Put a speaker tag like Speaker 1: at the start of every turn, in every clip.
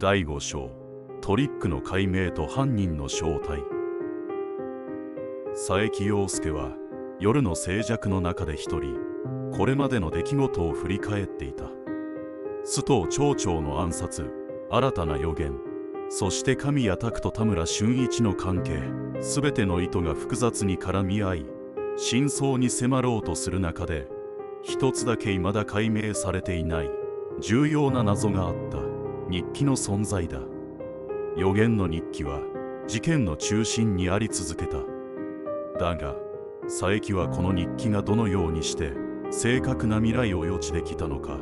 Speaker 1: 第5章、トリックの解明と犯人の正体。佐伯陽介は夜の静寂の中で一人、これまでの出来事を振り返っていた。須藤町長の暗殺、新たな予言、そして神谷拓と田村俊一の関係、すべての意図が複雑に絡み合い、真相に迫ろうとする中で、一つだけ未だ解明されていない重要な謎があった。日記の存在だ。予言の日記は事件の中心にあり続けた。だが佐伯はこの日記がどのようにして正確な未来を予知できたのか、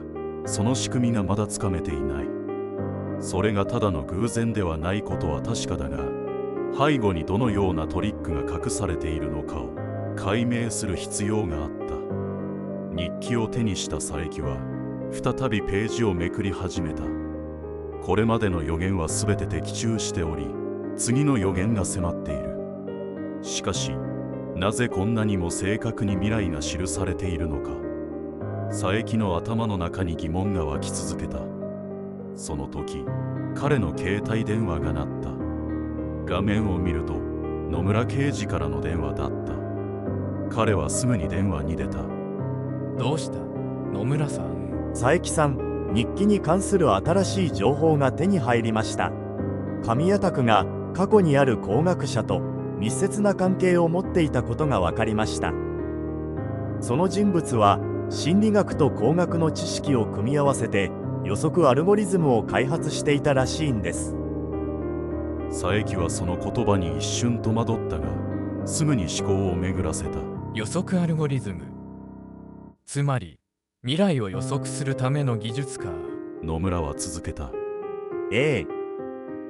Speaker 1: その仕組みがまだつかめていない。それがただの偶然ではないことは確かだが、背後にどのようなトリックが隠されているのかを解明する必要があった。日記を手にした佐伯は再びページをめくり始めた。これまでの予言は全て的中しており、次の予言が迫っている。しかしなぜこんなにも正確に未来が記されているのか。佐伯の頭の中に疑問が湧き続けた。その時彼の携帯電話が鳴った。画面を見ると野村刑事からの電話だった。彼はすぐに電話に出た。
Speaker 2: どうした、野村さん。
Speaker 3: 佐伯さん、日記に関する新しい情報が手に入りました。神谷拓が過去にある工学者と密接な関係を持っていたことが分かりました。その人物は心理学と工学の知識を組み合わせて予測アルゴリズムを開発していたらしいんです。
Speaker 1: 佐伯はその言葉に一瞬戸惑ったが、すぐに思考を巡らせた。
Speaker 2: 予測アルゴリズム、つまり未来を予測するための技術か。
Speaker 1: 野村は続けた。
Speaker 3: ええ、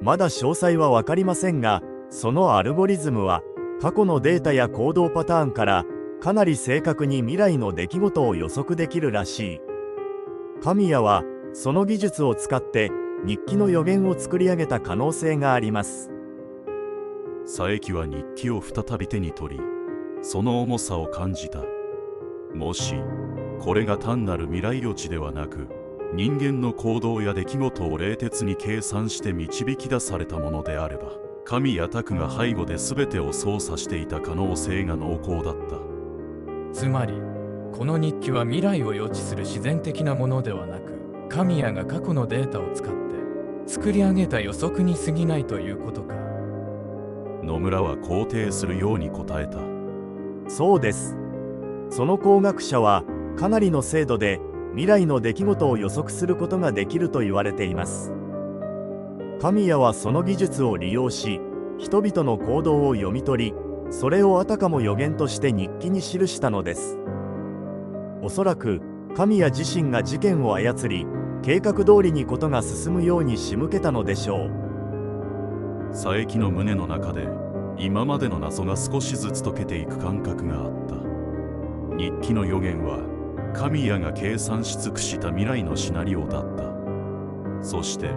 Speaker 3: まだ詳細は分かりませんが、そのアルゴリズムは過去のデータや行動パターンからかなり正確に未来の出来事を予測できるらしい。神谷はその技術を使って日記の予言を作り上げた可能性があります。
Speaker 1: 佐伯は日記を再び手に取り、その重さを感じた。もしこれが単なる未来予知ではなく、人間の行動や出来事を冷徹に計算して導き出されたものであれば、神谷拓が背後で全てを操作していた可能性が濃厚だった。
Speaker 2: つまりこの日記は未来を予知する自然的なものではなく、神谷が過去のデータを使って作り上げた予測に過ぎないということか。
Speaker 1: 野村は肯定するように答えた。
Speaker 3: そうです。その工学者はかなりの精度で未来の出来事を予測することができると言われています。神谷はその技術を利用し、人々の行動を読み取り、それをあたかも予言として日記に記したのです。おそらく神谷自身が事件を操り、計画通りにことが進むように仕向けたのでしょう。
Speaker 1: 佐伯の胸の中で今までの謎が少しずつ解けていく感覚があった。日記の予言は神谷が計算し尽くした未来のシナリオだった。そして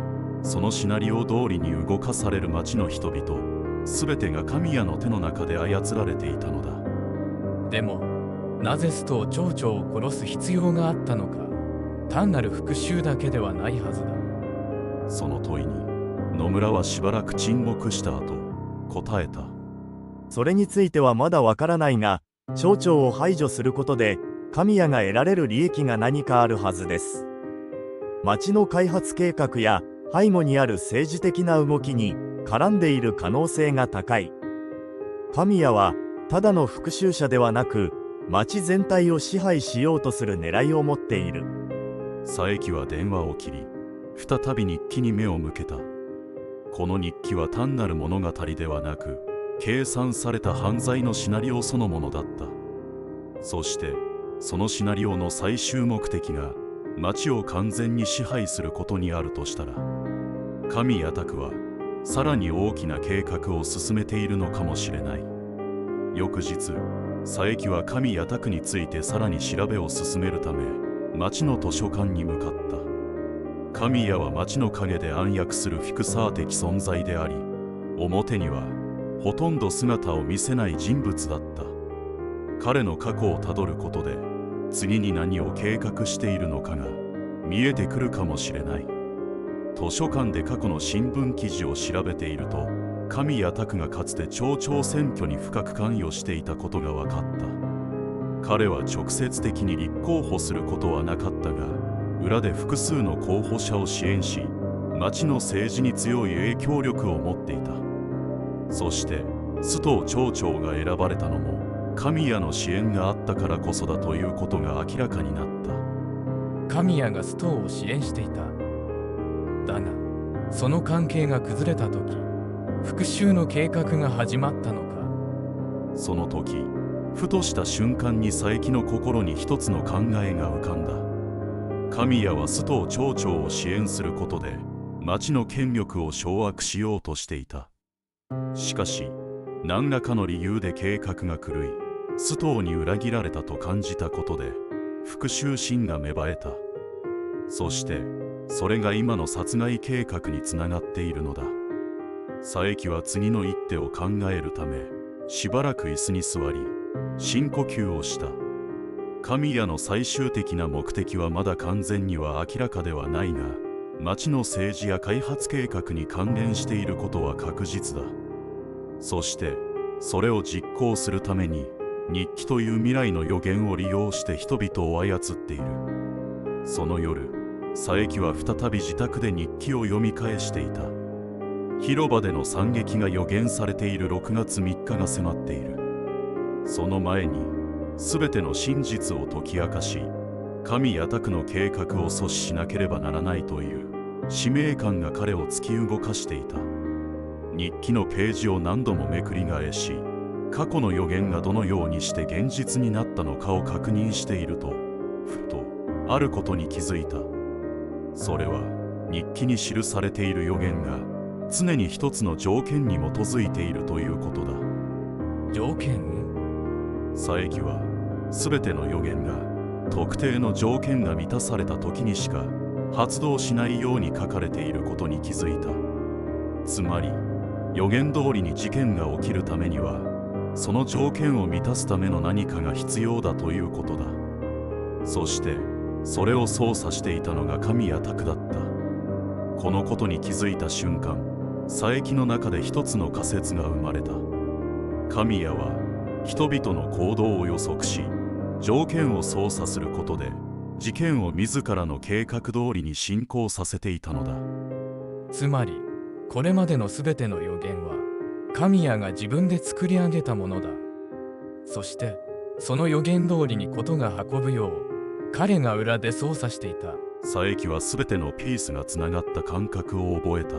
Speaker 1: そのシナリオ通りに動かされる町の人々、全てが神谷の手の中で操られていたのだ。
Speaker 2: でもなぜ須藤町長を殺す必要があったのか。単なる復讐だけではないはずだ。
Speaker 1: その問いに野村はしばらく沈黙した後答えた。
Speaker 3: それについてはまだわからないが、町長を排除することで神谷が得られる利益が何かあるはずです。町の開発計画や背後にある政治的な動きに絡んでいる可能性が高い。神谷はただの復讐者ではなく、町全体を支配しようとする狙いを持っている。
Speaker 1: 佐伯は電話を切り、再び日記に目を向けた。この日記は単なる物語ではなく、計算された犯罪のシナリオそのものだった。そしてそのシナリオの最終目的が町を完全に支配することにあるとしたら、神谷拓はさらに大きな計画を進めているのかもしれない。翌日、佐伯は神谷拓についてさらに調べを進めるため町の図書館に向かった。神谷は町の陰で暗躍するフィクサー的存在であり、表にはほとんど姿を見せない人物だった。彼の過去をたどることで次に何を計画しているのかが見えてくるかもしれない。図書館で過去の新聞記事を調べていると、神谷拓がかつて町長選挙に深く関与していたことが分かった。彼は直接的に立候補することはなかったが、裏で複数の候補者を支援し、町の政治に強い影響力を持っていた。そして須藤町長が選ばれたのも神谷の支援があったからこそだということが明らかになった。
Speaker 2: 神谷が須藤を支援していた。だがその関係が崩れた時、復讐の計画が始まったのか。
Speaker 1: その時、ふとした瞬間に佐伯の心に一つの考えが浮かんだ。神谷は須藤町長を支援することで町の権力を掌握しようとしていた。しかし何らかの理由で計画が狂い、須藤に裏切られたと感じたことで復讐心が芽生えた。そしてそれが今の殺害計画につながっているのだ。佐伯は次の一手を考えるためしばらく椅子に座り深呼吸をした。神谷の最終的な目的はまだ完全には明らかではないが、町の政治や開発計画に関連していることは確実だ。そしてそれを実行するために日記という未来の予言を利用して人々を操っている。その夜、佐伯は再び自宅で日記を読み返していた。広場での惨劇が予言されている6月3日が迫っている。その前に全ての真実を解き明かし、神谷拓の計画を阻止しなければならないという使命感が彼を突き動かしていた。日記のページを何度もめくり返し、過去の予言がどのようにして現実になったのかを確認していると、ふとあることに気づいた。それは日記に記されている予言が常に一つの条件に基づいているということだ。
Speaker 2: 条件？
Speaker 1: 佐伯は全ての予言が特定の条件が満たされた時にしか発動しないように書かれていることに気づいた。つまり予言通りに事件が起きるためにはその条件を満たすための何かが必要だということだ。そしてそれを操作していたのが神谷拓だった。このことに気づいた瞬間、佐伯の中で一つの仮説が生まれた。神谷は人々の行動を予測し、条件を操作することで事件を自らの計画通りに進行させていたのだ。
Speaker 2: つまりこれまでのすべての予言は神谷が自分で作り上げたものだ。そしてその予言通りに事が運ぶよう彼が裏で操作していた。
Speaker 1: 佐伯は全てのピースがつながった感覚を覚えた。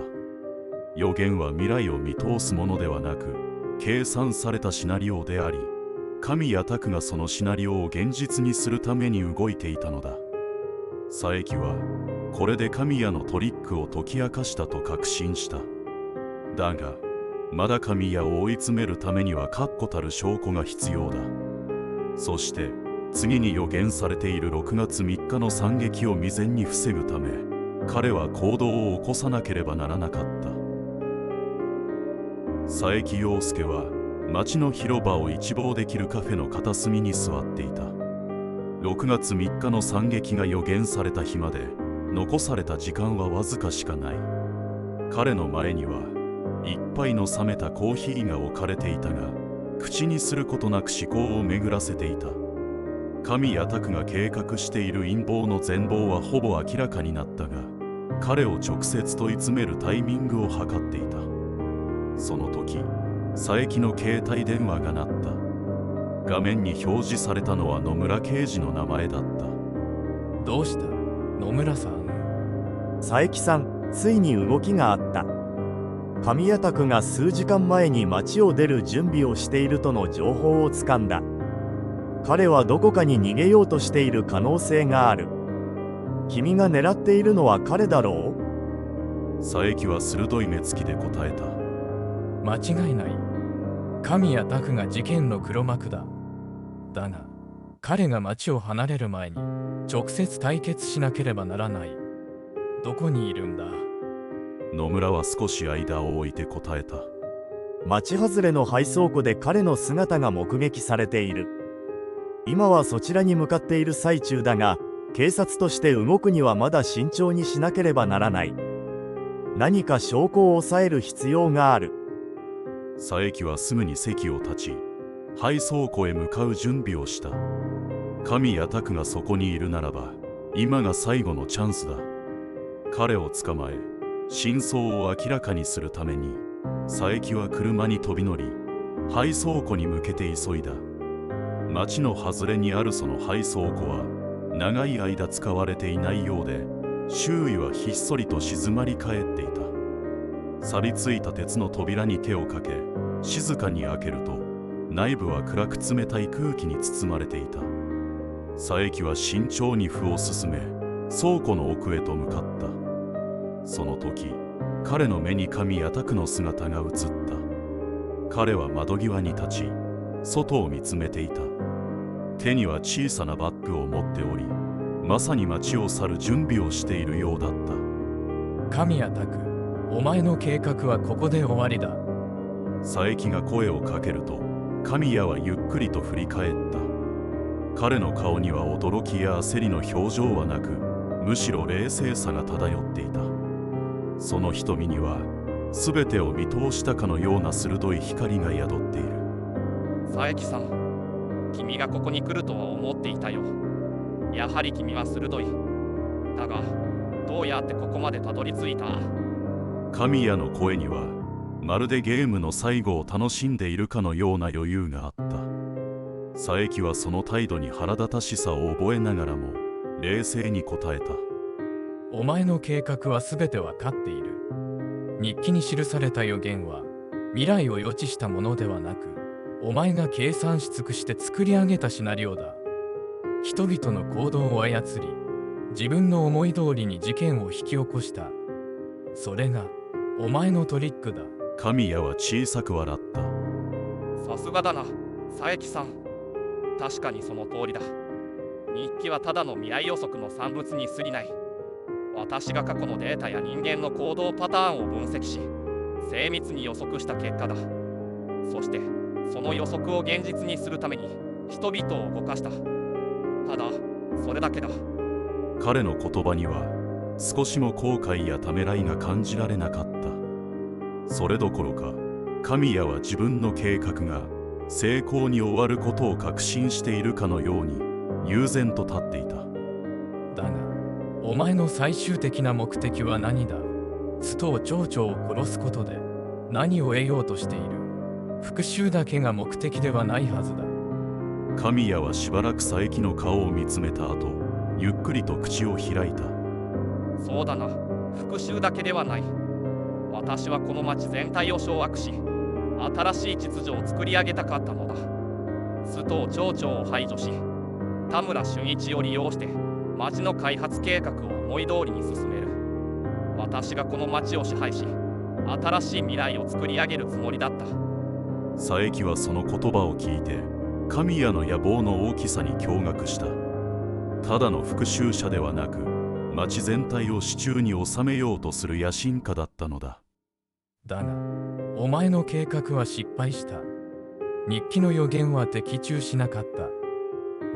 Speaker 1: 予言は未来を見通すものではなく計算されたシナリオであり、神谷拓がそのシナリオを現実にするために動いていたのだ。佐伯はこれで神谷のトリックを解き明かしたと確信した。だがまだ神谷を追い詰めるためには確固たる証拠が必要だ。そして次に予言されている6月3日の惨劇を未然に防ぐため、彼は行動を起こさなければならなかった。佐伯陽介は町の広場を一望できるカフェの片隅に座っていた。6月3日の惨劇が予言された日まで残された時間はわずかしかない。彼の前には一杯の冷めたコーヒーが置かれていたが、口にすることなく思考を巡らせていた。神谷拓が計画している陰謀の全貌はほぼ明らかになったが、彼を直接問い詰めるタイミングを図っていた。その時、佐伯の携帯電話が鳴った。画面に表示されたのは野村刑事の名前だった。
Speaker 2: どうした野村さん？
Speaker 3: 佐伯さん、ついに動きがあった。神谷拓が数時間前に町を出る準備をしているとの情報をつかんだ。彼はどこかに逃げようとしている可能性がある。君が狙っているのは彼だろう？
Speaker 1: 佐伯は鋭い目つきで答えた。
Speaker 2: 間違いない。神谷拓が事件の黒幕だ。だが彼が町を離れる前に直接対決しなければならない。どこにいるんだ？
Speaker 1: 野村は少し間を置いて答えた。
Speaker 3: 町外れの配送庫で彼の姿が目撃されている。今はそちらに向かっている最中だが、警察として動くにはまだ慎重にしなければならない。何か証拠を抑える必要がある。
Speaker 1: 佐伯はすぐに席を立ち、廃倉庫へ向かう準備をした。神谷拓がそこにいるならば、今が最後のチャンスだ。彼を捕まえ、真相を明らかにするために、佐伯は車に飛び乗り、廃倉庫に向けて急いだ。町の外れにあるその廃倉庫は、長い間使われていないようで、周囲はひっそりと静まり返っていた。錆びついた鉄の扉に手をかけ、静かに開けると、内部は暗く冷たい空気に包まれていた。佐伯は慎重に歩を進め、倉庫の奥へと向かった。その時、彼の目に神谷拓の姿が映った。彼は窓際に立ち、外を見つめていた。手には小さなバッグを持っており、まさに町を去る準備をしているようだった。
Speaker 2: 神谷拓、お前の計画はここで終わりだ。
Speaker 1: 佐伯が声をかけると、神谷はゆっくりと振り返った。彼の顔には驚きや焦りの表情はなく、むしろ冷静さが漂っていた。その瞳には、すべてを見通したかのような鋭い光が宿っている。
Speaker 4: 佐伯さん、君がここに来るとは思っていたよ。やはり君は鋭い。だが、どうやってここまでたどり着いた？
Speaker 1: 神谷の声には、まるでゲームの最後を楽しんでいるかのような余裕があった。佐伯はその態度に腹立たしさを覚えながらも、冷静に答えた。
Speaker 2: お前の計画は全てわかっている。日記に記された予言は、未来を予知したものではなく、お前が計算し尽くして作り上げたシナリオだ。人々の行動を操り、自分の思い通りに事件を引き起こした。それが、お前のトリックだ。
Speaker 1: 神谷は小さく笑った。
Speaker 4: さすがだな、佐伯さん。確かにその通りだ。日記はただの未来予測の産物に過ぎない。私が過去のデータや人間の行動パターンを分析し、精密に予測した結果だ。そして、その予測を現実にするために人々を動かした。ただ、それだけだ。
Speaker 1: 彼の言葉には少しも後悔やためらいが感じられなかった。それどころか、神谷は自分の計画が成功に終わることを確信しているかのように悠然と立っていた。
Speaker 2: だが、お前の最終的な目的は何だ？須藤町長を殺すことで何を得ようとしている？復讐だけが目的ではないはずだ。
Speaker 1: 神谷はしばらく佐伯の顔を見つめた後、ゆっくりと口を開いた。
Speaker 4: そうだな、復讐だけではない。私はこの町全体を掌握し、新しい秩序を作り上げたかったのだ。須藤町長を排除し、田村俊一を利用して町の開発計画を思い通りに進める。私がこの町を支配し、新しい未来を作り上げるつもりだった。
Speaker 1: 佐伯はその言葉を聞いて、神谷の野望の大きさに驚愕した。ただの復讐者ではなく、町全体を手中に収めようとする野心家だったのだ。
Speaker 2: だが、お前の計画は失敗した。日記の予言は的中しなかった。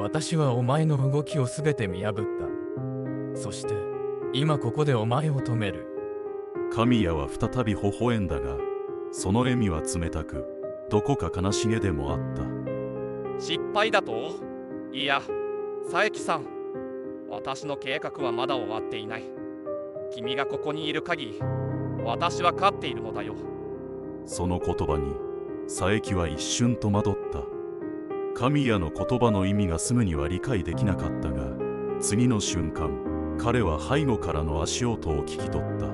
Speaker 2: 私はお前の動きをすべて見破った。そして、今ここでお前を止める。
Speaker 1: 神谷は再び微笑んだが、その笑みは冷たく、どこか悲しげでもあった。
Speaker 4: 失敗だと？いや、佐伯さん。私の計画はまだ終わっていない。君がここにいる限り、私は勝っているのだよ。
Speaker 1: その言葉に、佐伯は一瞬戸惑った。神谷の言葉の意味がすぐには理解できなかったが、次の瞬間、彼は背後からの足音を聞き取った。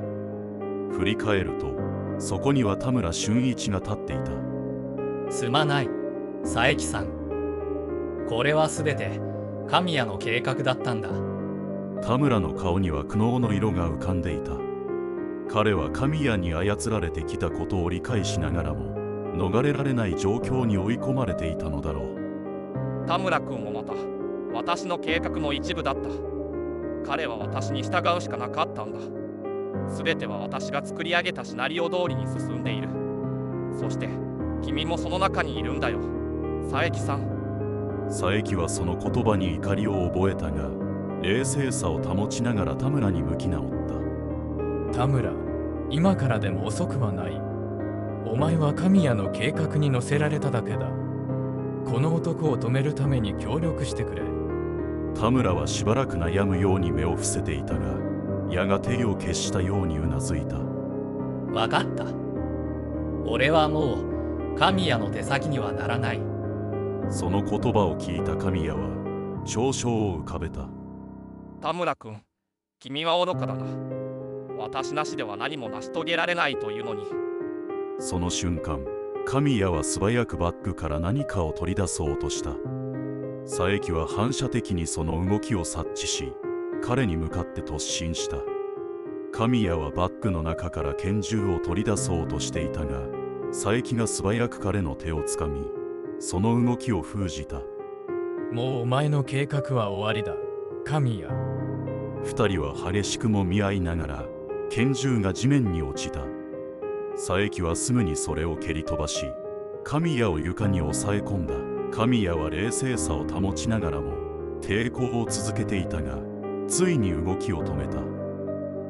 Speaker 1: 振り返ると、そこには田村俊一が立っていた。
Speaker 5: すまない、佐伯さん。これはすべて神谷の計画だったんだ。
Speaker 1: 田村の顔には苦悩の色が浮かんでいた。彼は神谷に操られてきたことを理解しながらも、逃れられない状況に追い込まれていたのだろう。
Speaker 4: 田村君もまた、私の計画の一部だった。彼は私に従うしかなかったんだ。すべては私が作り上げたシナリオ通りに進んでいる。そして、君もその中にいるんだよ、佐伯さん。
Speaker 1: 佐伯はその言葉に怒りを覚えたが、冷静さを保ちながら田村に向き直った。
Speaker 2: 田村、今からでも遅くはない。お前は神谷の計画に乗せられただけだ。この男を止めるために協力してくれ。
Speaker 1: 田村はしばらく悩むように目を伏せていたが、やがて意を決したようにうなずいた。
Speaker 5: わかった。俺はもう神谷の手先にはならない。
Speaker 1: その言葉を聞いた神谷は嘲笑を浮かべた。
Speaker 4: 田村君、君は愚かだな。私なしでは何も成し遂げられないというのに。
Speaker 1: その瞬間、神谷は素早くバッグから何かを取り出そうとした。佐伯は反射的にその動きを察知し、彼に向かって突進した。神谷はバッグの中から拳銃を取り出そうとしていたが、佐伯が素早く彼の手をつかみ、その動きを封じた。
Speaker 2: もうお前の計画は終わりだ、神谷。
Speaker 1: 二人は激しくもみ合いながら拳銃が地面に落ちた。佐伯はすぐにそれを蹴り飛ばし、神谷を床に押さえ込んだ。神谷は冷静さを保ちながらも抵抗を続けていたが、ついに動きを止めた。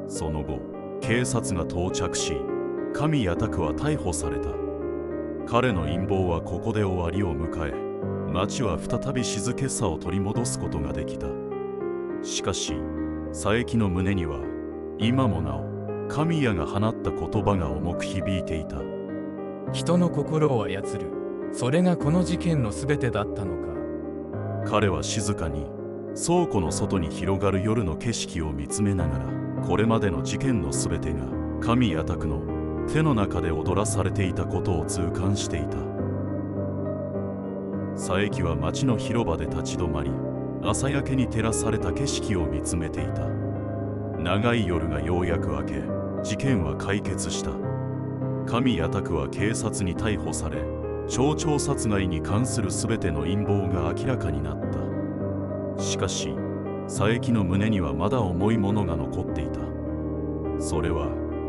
Speaker 1: その後、警察が到着し、神谷拓は逮捕された。彼の陰謀はここで終わりを迎え、町は再び静けさを取り戻すことができた。しかし、佐伯の胸には今もなお神谷が放った言葉が重く響いていた。
Speaker 2: 人の心を操る、それがこの事件のすべてだったのか。
Speaker 1: 彼は静かに倉庫の外に広がる夜の景色を見つめながら、これまでの事件のすべてが神谷拓の手の中で踊らされていたことを痛感していた。佐伯は町の広場で立ち止まり、朝焼けに照らされた景色を見つめていた。長い夜がようやく明け、事件は解決した。神谷拓は警察に逮捕され、町長殺害に関するすべての陰謀が明らかになった。しかし、佐伯の胸にはまだ重いものが残っていた。それは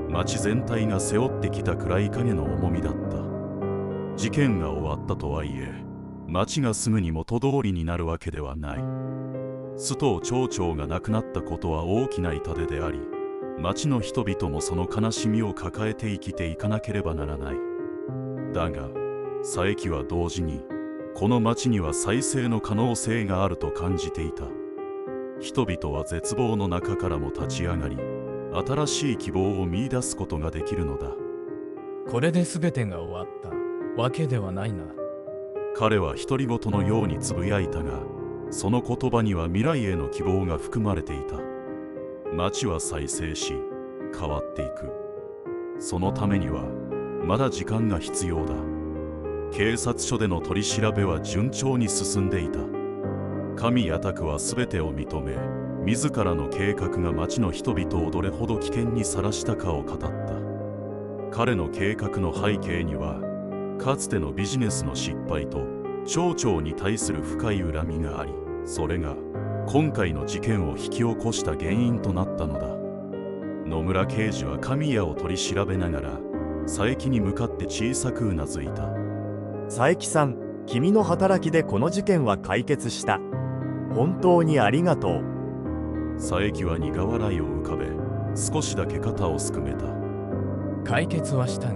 Speaker 1: 町全体が背負ってきた暗い影の重みだった。事件が終わったとはいえ、町がすぐに元通りになるわけではない。須藤町長が亡くなったことは大きな痛手であり、町の人々もその悲しみを抱えて生きていかなければならない。だが佐伯は同時に、この町には再生の可能性があると感じていた。人々は絶望の中からも立ち上がり、新しい希望を見出すことができるのだ。
Speaker 2: これで全てが終わったわけではないな。
Speaker 1: 彼は独り言のようにつぶやいたが、その言葉には未来への希望が含まれていた。町は再生し、変わっていく。そのためにはまだ時間が必要だ。警察署での取り調べは順調に進んでいた。神谷拓は全てを認め、自らの計画が町の人々をどれほど危険にさらしたかを語った。彼の計画の背景には、かつてのビジネスの失敗と町長に対する深い恨みがあり、それが今回の事件を引き起こした原因となったのだ。野村刑事は神谷を取り調べながら佐伯に向かって小さくうなずいた。
Speaker 3: 佐伯さん、君の働きでこの事件は解決した。本当にありがとう。
Speaker 1: 佐伯は苦笑いを浮かべ、少しだけ肩をすくめた。
Speaker 2: 解決はしたが、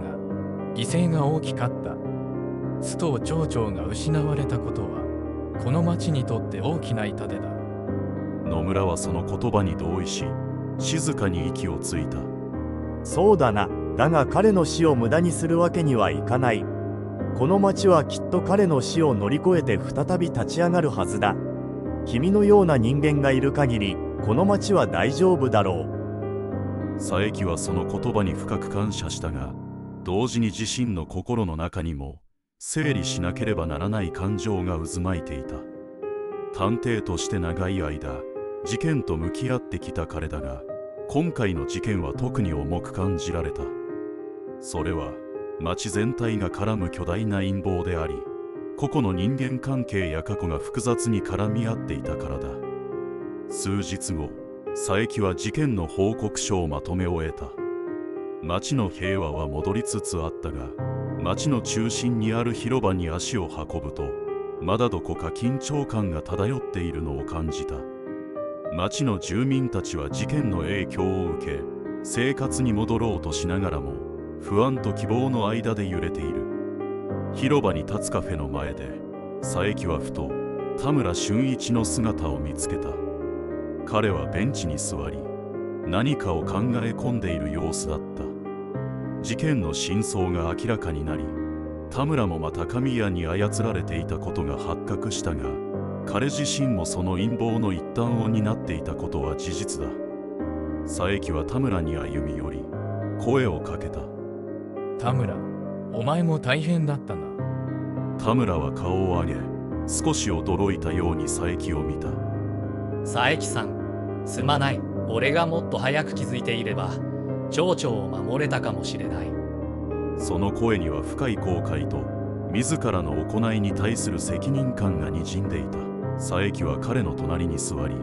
Speaker 2: 犠牲が大きかった。須藤町長が失われたことは、この町にとって大きな痛手だ。
Speaker 1: 野村はその言葉に同意し、静かに息をついた。
Speaker 3: そうだな。だが彼の死を無駄にするわけにはいかない。この町はきっと彼の死を乗り越えて再び立ち上がるはずだ。君のような人間がいる限り、この町は大丈夫だろう。
Speaker 1: 佐伯はその言葉に深く感謝したが、同時に自身の心の中にも整理しなければならない感情が渦巻いていた。探偵として長い間事件と向き合ってきた彼だが、今回の事件は特に重く感じられた。それは町全体が絡む巨大な陰謀であり、個々の人間関係や過去が複雑に絡み合っていたからだ。数日後、佐伯は事件の報告書をまとめ終えた。町の平和は戻りつつあったが、町の中心にある広場に足を運ぶと、まだどこか緊張感が漂っているのを感じた。町の住民たちは事件の影響を受け、生活に戻ろうとしながらも不安と希望の間で揺れている。広場に立つカフェの前で佐伯はふと田村俊一の姿を見つけた。彼はベンチに座り何かを考え込んでいる様子だった。事件の真相が明らかになり、田村もまた神谷に操られていたことが発覚したが、彼自身もその陰謀の一端を担っていたことは事実だ。佐伯は田村に歩み寄り声をかけた。
Speaker 2: 田村、お前も大変だったな。
Speaker 1: 田村は顔を上げ少し驚いたように佐伯を見た。
Speaker 5: 佐伯さん、すまない。俺がもっと早く気づいていれば町長を守れたかもしれない。
Speaker 1: その声には深い後悔と自らの行いに対する責任感がにじんでいた。佐伯は彼の隣に座り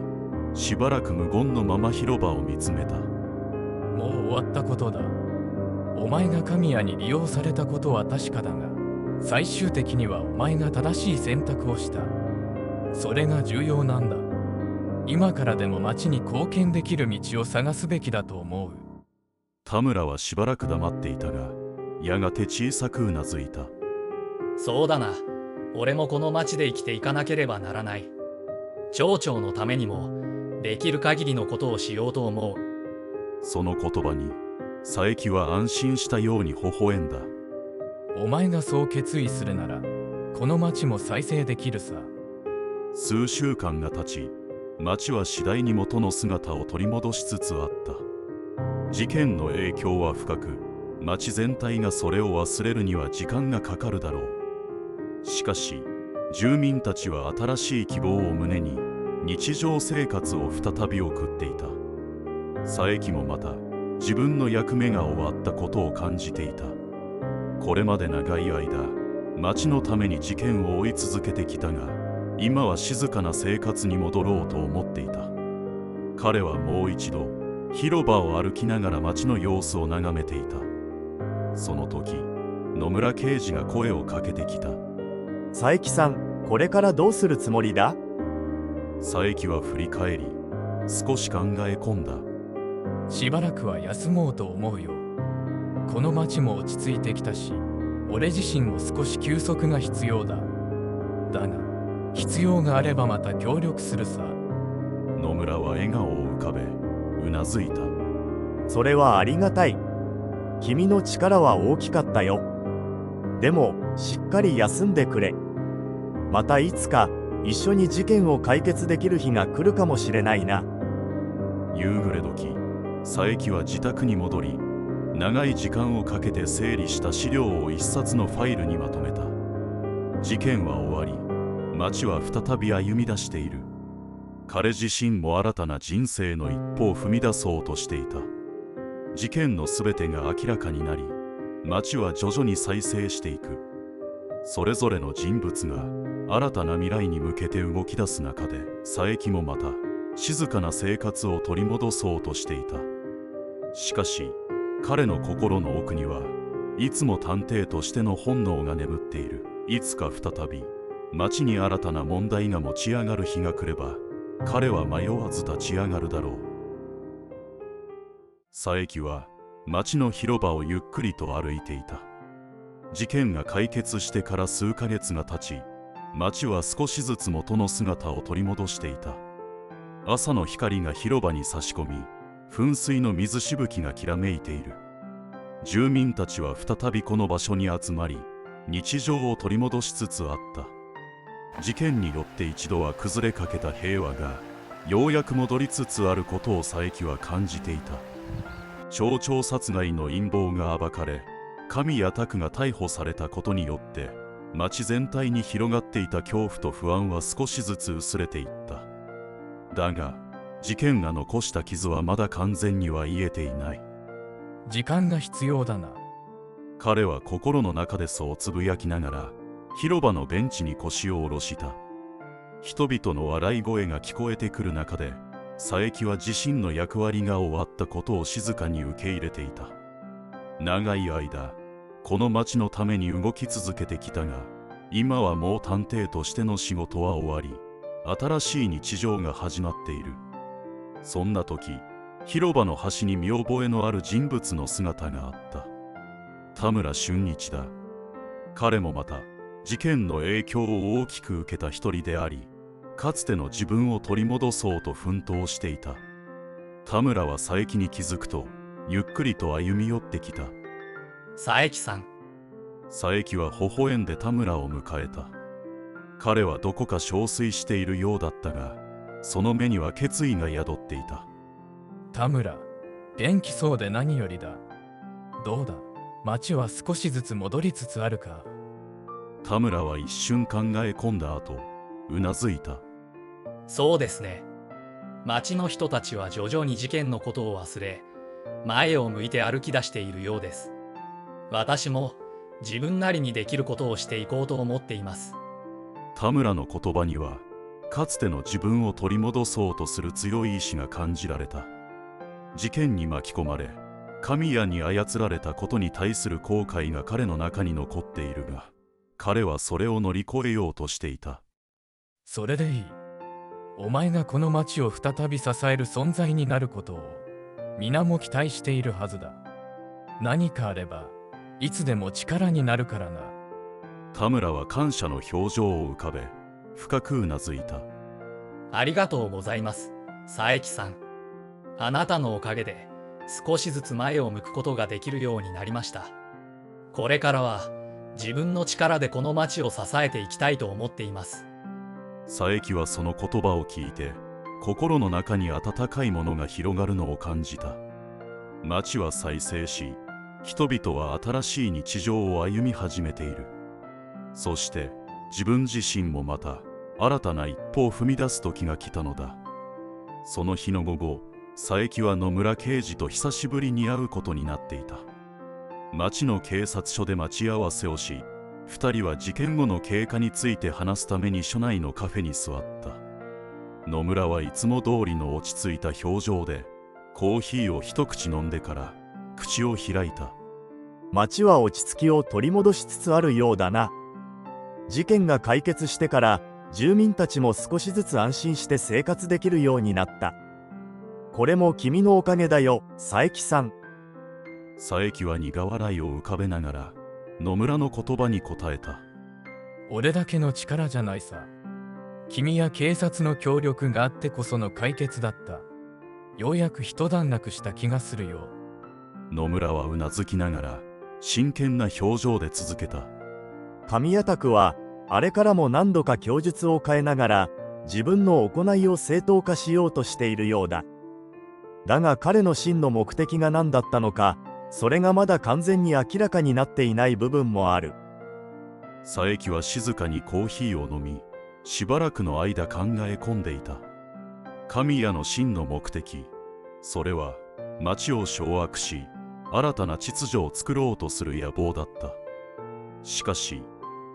Speaker 1: しばらく無言のまま広場を見つめた。
Speaker 2: もう終わったことだ。お前が神谷に利用されたことは確かだが、最終的にはお前が正しい選択をした。それが重要なんだ。今からでも町に貢献できる道を探すべきだと思う。
Speaker 1: 田村はしばらく黙っていたが、やがて小さくうなずいた。
Speaker 5: そうだな。俺もこの町で生きていかなければならない。町長のためにもできる限りのことをしようと思う。
Speaker 1: その言葉に佐伯は安心したように微笑んだ。
Speaker 2: お前がそう決意するなら、この町も再生できるさ。
Speaker 1: 数週間が経ち、町は次第に元の姿を取り戻しつつあった。事件の影響は深く、町全体がそれを忘れるには時間がかかるだろう。しかし住民たちは新しい希望を胸に日常生活を再び送っていた。佐伯もまた自分の役目が終わったことを感じていた。これまで長い間町のために事件を追い続けてきたが、今は静かな生活に戻ろうと思っていた。彼はもう一度広場を歩きながら町の様子を眺めていた。その時野村刑事が声をかけてきた。
Speaker 3: 佐伯さん、これからどうするつもりだ？
Speaker 1: 佐伯は振り返り少し考え込んだ。
Speaker 2: しばらくは休もうと思うよ。この町も落ち着いてきたし、俺自身も少し休息が必要だ。だが必要があればまた協力するさ。
Speaker 1: 野村は笑顔を浮かべうなずいた。
Speaker 3: それはありがたい。君の力は大きかったよ。でもしっかり休んでくれ。またいつか一緒に事件を解決できる日が来るかもしれないな。
Speaker 1: 夕暮れ時、佐伯は自宅に戻り、長い時間をかけて整理した資料を一冊のファイルにまとめた。事件は終わり、町は再び歩み出している。彼自身も新たな人生の一歩を踏み出そうとしていた。事件のすべてが明らかになり、町は徐々に再生していく。それぞれの人物が新たな未来に向けて動き出す中で、佐伯もまた静かな生活を取り戻そうとしていた。しかし彼の心の奥にはいつも探偵としての本能が眠っている。いつか再び町に新たな問題が持ち上がる日が来れば、彼は迷わず立ち上がるだろう。佐伯は町の広場をゆっくりと歩いていた。事件が解決してから数ヶ月が経ち、町は少しずつ元の姿を取り戻していた。朝の光が広場に差し込み、噴水の水しぶきがきらめいている。住民たちは再びこの場所に集まり、日常を取り戻しつつあった。事件によって一度は崩れかけた平和がようやく戻りつつあることを佐伯は感じていた。町長殺害の陰謀が暴かれ、神谷拓が逮捕されたことによって町全体に広がっていた恐怖と不安は少しずつ薄れていった。だが事件が残した傷はまだ完全には癒えていない。
Speaker 2: 時間が必要だな。
Speaker 1: 彼は心の中でそうつぶやきながら広場のベンチに腰を下ろした。人々の笑い声が聞こえてくる中で、佐伯は自身の役割が終わったことを静かに受け入れていた。長い間この町のために動き続けてきたが、今はもう探偵としての仕事は終わり、新しい日常が始まっている。そんな時、広場の端に見覚えのある人物の姿があった。田村俊一だ。彼もまた事件の影響を大きく受けた一人であり、かつての自分を取り戻そうと奮闘していた。田村は佐伯に気づくと、ゆっくりと歩み寄ってきた。
Speaker 5: 佐伯さん。
Speaker 1: 佐伯は微笑んで田村を迎えた。彼はどこか憔悴しているようだったが、その目には決意が宿っていた。
Speaker 2: 田村、元気そうで何よりだ。どうだ、町は少しずつ戻りつつあるか。
Speaker 1: 田村は一瞬考え込んだ後、うなずいた。
Speaker 5: そうですね。町の人たちは徐々に事件のことを忘れ、前を向いて歩き出しているようです。私も自分なりにできることをしていこうと思っています。
Speaker 1: 田村の言葉には、かつての自分を取り戻そうとする強い意志が感じられた。事件に巻き込まれ、神谷に操られたことに対する後悔が彼の中に残っているが、彼はそれを乗り越えようとしていた。
Speaker 2: それでいい。お前がこの町を再び支える存在になることを皆も期待しているはずだ。何かあればいつでも力になるからな。
Speaker 1: 田村は感謝の表情を浮かべ、深くうなずいた。
Speaker 5: ありがとうございます、佐伯さん。あなたのおかげで少しずつ前を向くことができるようになりました。これからは自分の力でこの町を支えていきたいと思っています。
Speaker 1: 佐伯はその言葉を聞いて、心の中に温かいものが広がるのを感じた。町は再生し、人々は新しい日常を歩み始めている。そして自分自身もまた新たな一歩を踏み出す時が来たのだ。その日の午後、佐伯は野村刑事と久しぶりに会うことになっていた。町の警察署で待ち合わせをし、2人は事件後の経過について話すために署内のカフェに座った。野村はいつも通りの落ち着いた表情でコーヒーを一口飲んでから口を開いた。
Speaker 3: 町は落ち着きを取り戻しつつあるようだな。事件が解決してから住民たちも少しずつ安心して生活できるようになった。これも君のおかげだよ、佐伯さん。
Speaker 1: 佐伯は苦笑いを浮かべながら野村の言葉に答えた。
Speaker 2: 俺だけの力じゃないさ。君や警察の協力があってこその解決だった。ようやく一段落した気がするよ。
Speaker 1: 野村はうなずきながら真剣な表情で続けた。
Speaker 3: 神谷宅はあれからも何度か供述を変えながら自分の行いを正当化しようとしているようだ。だが彼の真の目的が何だったのか、それがまだ完全に明らかになっていない部分もある。
Speaker 1: 佐伯は静かにコーヒーを飲み、しばらくの間考え込んでいた。神谷の真の目的、それは町を掌握し新たな秩序を作ろうとする野望だった。しかし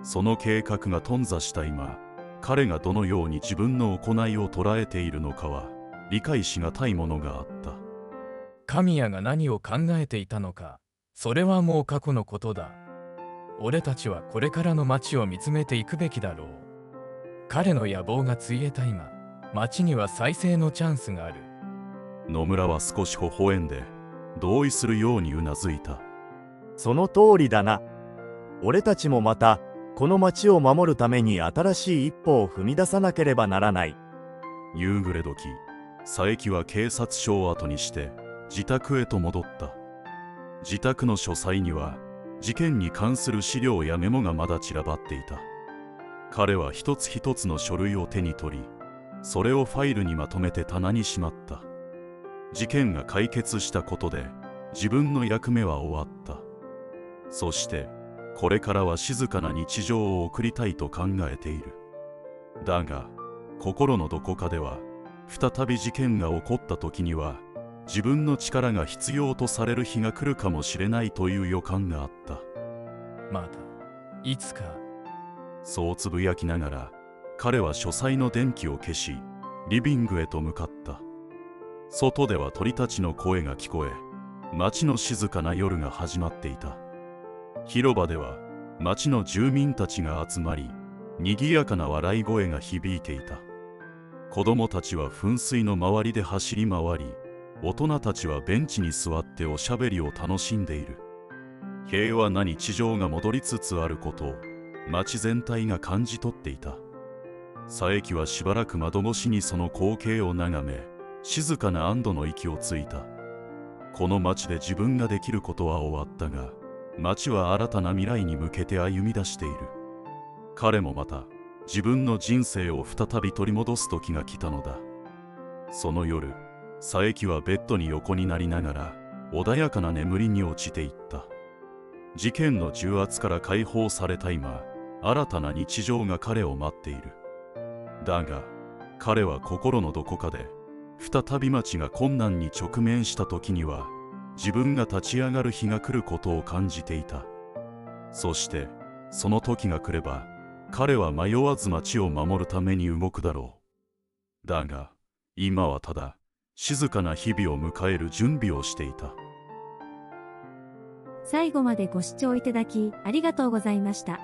Speaker 1: その計画が頓挫した今、彼がどのように自分の行いを捉えているのかは理解しがたいものがあった。
Speaker 2: 神谷が何を考えていたのか、それはもう過去のことだ。俺たちはこれからの町を見つめていくべきだろう。彼の野望がついえた今、町には再生のチャンスがある。
Speaker 1: 野村は少し微笑んで同意するようにうなずいた。
Speaker 3: その通りだな。俺たちもまたこの町を守るために新しい一歩を踏み出さなければならない。
Speaker 1: 夕暮れ時、佐伯は警察署を後にして自宅へと戻った。自宅の書斎には事件に関する資料やメモがまだ散らばっていた。彼は一つ一つの書類を手に取り、それをファイルにまとめて棚にしまった。事件が解決したことで自分の役目は終わった。そしてこれからは静かな日常を送りたいと考えている。だが心のどこかでは、再び事件が起こった時には自分の力が必要とされる日が来るかもしれないという予感があった。
Speaker 2: またいつか。
Speaker 1: そうつぶやきながら彼は書斎の電気を消しリビングへと向かった。外では鳥たちの声が聞こえ、街の静かな夜が始まっていた。広場では町の住民たちが集まり、賑やかな笑い声が響いていた。子供たちは噴水の周りで走り回り、大人たちはベンチに座っておしゃべりを楽しんでいる。平和な日常が戻りつつあることを町全体が感じ取っていた。佐伯はしばらく窓越しにその光景を眺め、静かな安堵の息をついた。この町で自分ができることは終わったが、町は新たな未来に向けて歩み出している。彼もまた自分の人生を再び取り戻す時が来たのだ。その夜、佐伯はベッドに横になりながら穏やかな眠りに落ちていった。事件の重圧から解放された今、新たな日常が彼を待っている。だが彼は心のどこかで再び町が困難に直面した時には自分が立ち上がる日が来ることを感じていた。そしてその時が来れば彼は迷わず町を守るために動くだろう。だが今はただ静かな日々を迎える準備をしていた。
Speaker 6: 最後までご視聴いただきありがとうございました。